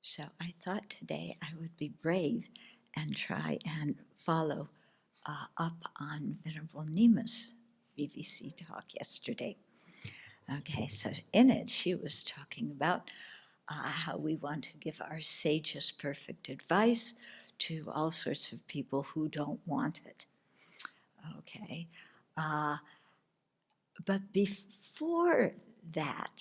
So I thought today I would be brave and try and follow up on Venerable Nima's BBC talk yesterday. Okay, so in it, she was talking about how we want to give our sagest perfect advice to all sorts of people who don't want it. Okay, but before that,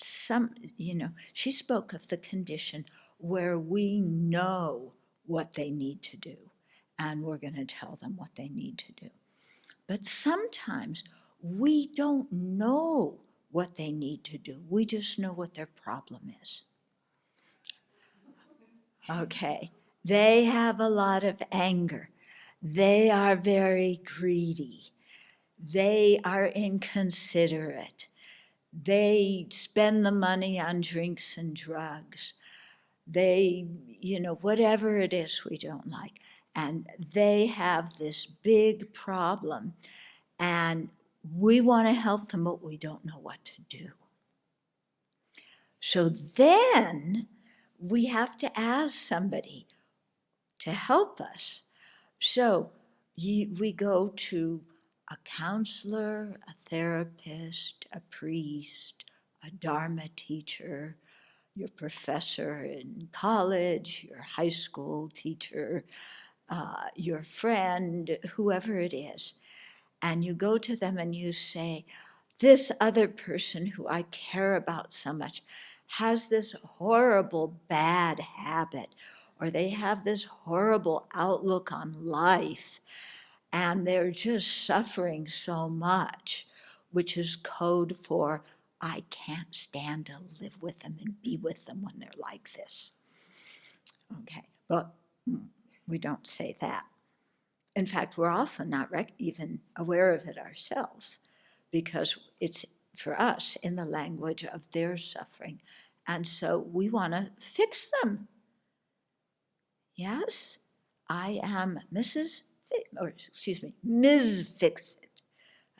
she spoke of the condition where we know what they need to do, and we're going to tell them what they need to do. But sometimes we don't know what they need to do. We just know what their problem is. Okay, they have a lot of anger. They are very greedy. They are inconsiderate. They spend the money on drinks and drugs. They, whatever it is we don't like. And they have this big problem. And we want to help them, but we don't know what to do. So then we have to ask somebody to help us. So we go to a counselor, a therapist, a priest, a Dharma teacher, your professor in college, your high school teacher, your friend, whoever it is. And you go to them and you say, this other person who I care about so much has this horrible bad habit, or they have this horrible outlook on life, and they're just suffering so much, which is code for I can't stand to live with them and be with them when they're like this. Okay, but we don't say that. In fact, we're often not even aware of it ourselves, because it's, for us, in the language of their suffering. And so we want to fix them. Yes, I am Ms. Fix-It.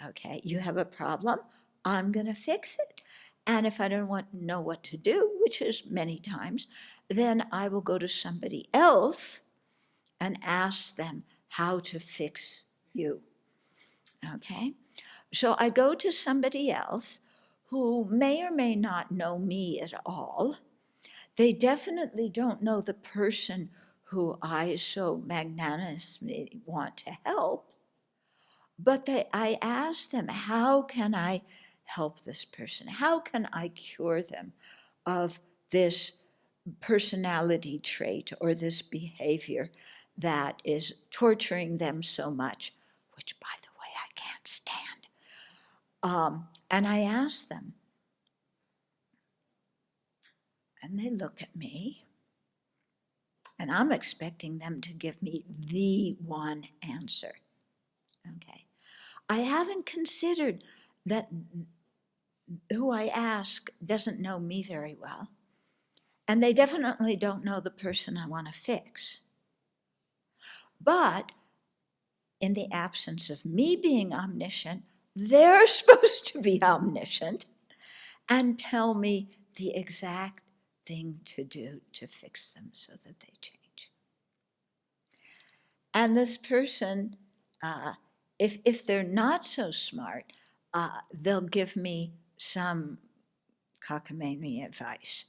Okay, you have a problem, I'm going to fix it. And if I don't know what to do, which is many times, then I will go to somebody else and ask them how to fix you. Okay? So I go to somebody else who may or may not know me at all. They definitely don't know the person who I so magnanimously want to help. But I ask them, how can I help this person? How can I cure them of this personality trait or this behavior that is torturing them so much, which, by the way, I can't stand. And I ask them, and they look at me, and I'm expecting them to give me the one answer. Okay. I haven't considered that who I ask doesn't know me very well, and they definitely don't know the person I want to fix. But in the absence of me being omniscient, they're supposed to be omniscient and tell me the exact thing to do to fix them so that they change. And this person, if they're not so smart, they'll give me some cockamamie advice.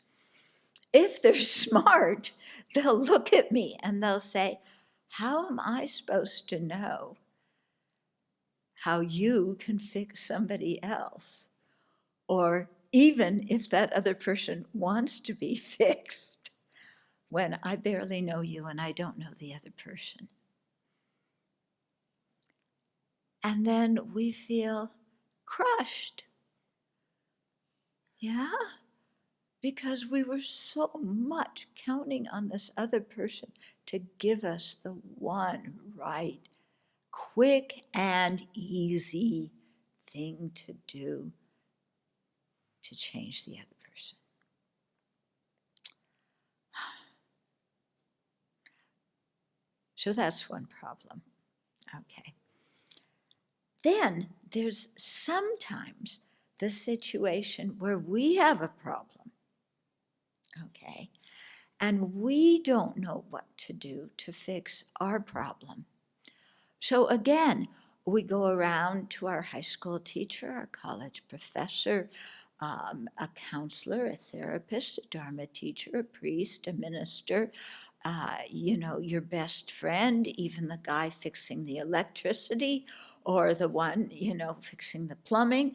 If they're smart, they'll look at me and they'll say, how am I supposed to know how you can fix somebody else? Or even if that other person wants to be fixed, when I barely know you and I don't know the other person. And then we feel crushed. Yeah? Because we were so much counting on this other person to give us the one right, quick and easy thing to do to change the other person. So that's one problem. Okay. Then there's sometimes the situation where we have a problem. Okay. and we don't know what to do to fix our problem. So again, we go around to our high school teacher, our college professor, a counselor, a therapist, a Dharma teacher, a priest, a minister, your best friend, even the guy fixing the electricity or the one, fixing the plumbing,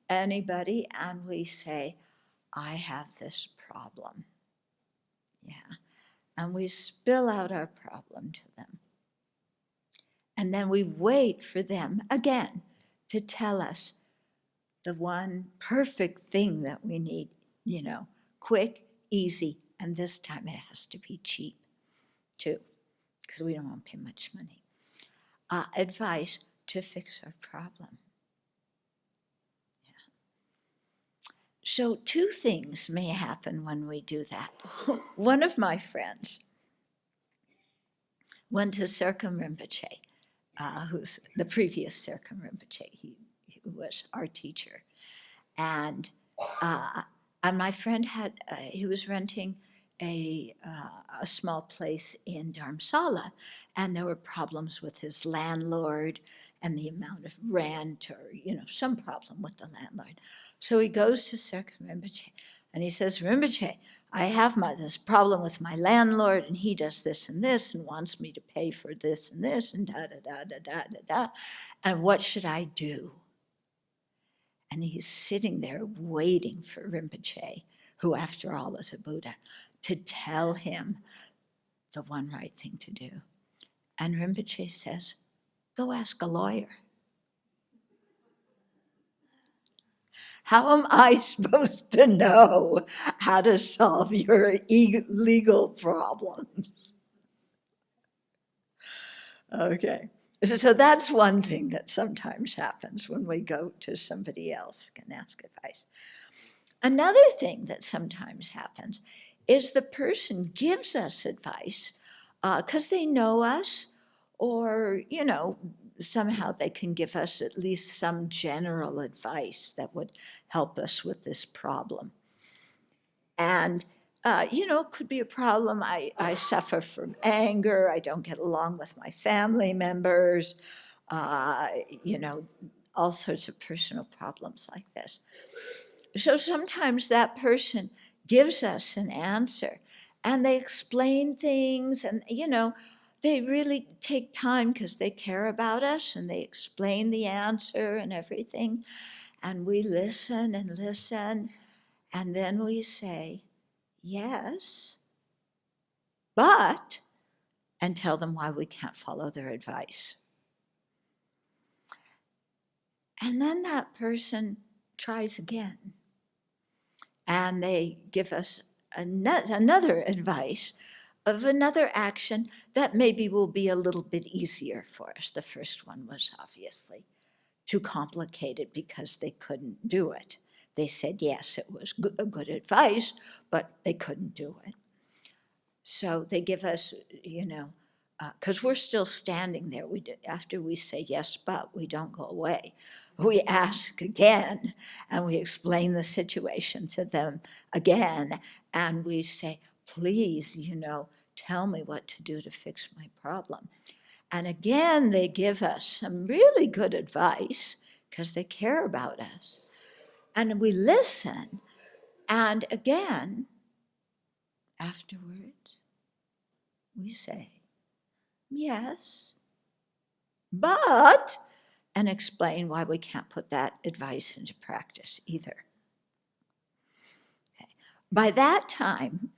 anybody, and we say, I have this problem. Yeah. And we spill out our problem to them. And then we wait for them again to tell us the one perfect thing that we need, quick, easy, and this time it has to be cheap too, because we don't want to pay much money. Advice to fix our problem. Yeah. So 2 things may happen when we do that. One of my friends went to Serkum Rinpoche, who's the previous Serkum Rinpoche, who was our teacher. And my friend he was renting a small place in Dharamsala, and there were problems with his landlord and the amount of rent, or some problem with the landlord. So he goes to Serkum Rinpoche and he says, Rinpoche, I have this problem with my landlord, and he does this and wants me to pay for this and da da da da da da da. And what should I do? And he's sitting there waiting for Rinpoche, who after all is a Buddha, to tell him the one right thing to do. And Rinpoche says, go ask a lawyer. How am I supposed to know how to solve your legal problems? Okay. So that's one thing that sometimes happens when we go to somebody else and ask advice. Another thing that sometimes happens is the person gives us advice because they know us, or, somehow they can give us at least some general advice that would help us with this problem. And, it could be a problem. I suffer from anger. I don't get along with my family members, all sorts of personal problems like this. So sometimes that person gives us an answer, and they explain things, and, they really take time because they care about us, and they explain the answer and everything. And we listen and listen, and then we say, yes, but, and tell them why we can't follow their advice. And then that person tries again. And they give us another advice of another action that maybe will be a little bit easier for us. The first one was obviously too complicated because they couldn't do it. They said, yes, it was good advice, but they couldn't do it. So they give us, because we're still standing there. After we say yes, but we don't go away. We ask again, and we explain the situation to them again, and we say, please, tell me what to do to fix my problem. And again, they give us some really good advice because they care about us. And we listen, and again, afterwards, we say, yes, but, and explain why we can't put that advice into practice either. Okay. By that time,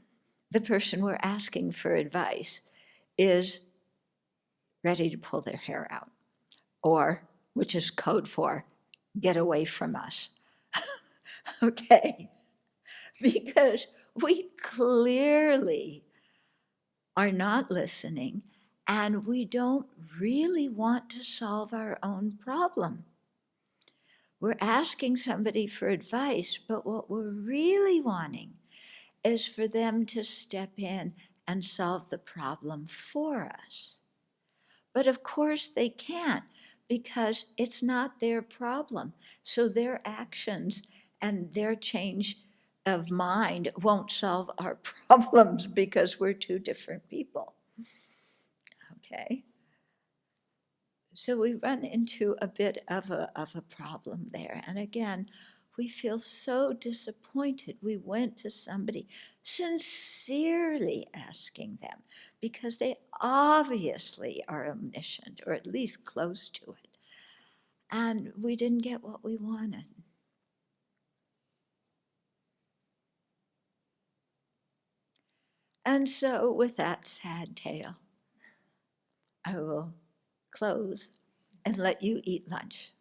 the person we're asking for advice is ready to pull their hair out, or, which is code for, get away from us. Okay? Because we clearly are not listening, and we don't really want to solve our own problem. We're asking somebody for advice, but what we're really wanting is for them to step in and solve the problem for us. But of course they can't, because it's not their problem. So their actions and their change of mind won't solve our problems because we're two different people. Okay? So we run into a bit of a problem there. And again, we feel so disappointed. We went to somebody sincerely asking them because they obviously are omniscient, or at least close to it. And we didn't get what we wanted. And so, with that sad tale, I will close and let you eat lunch.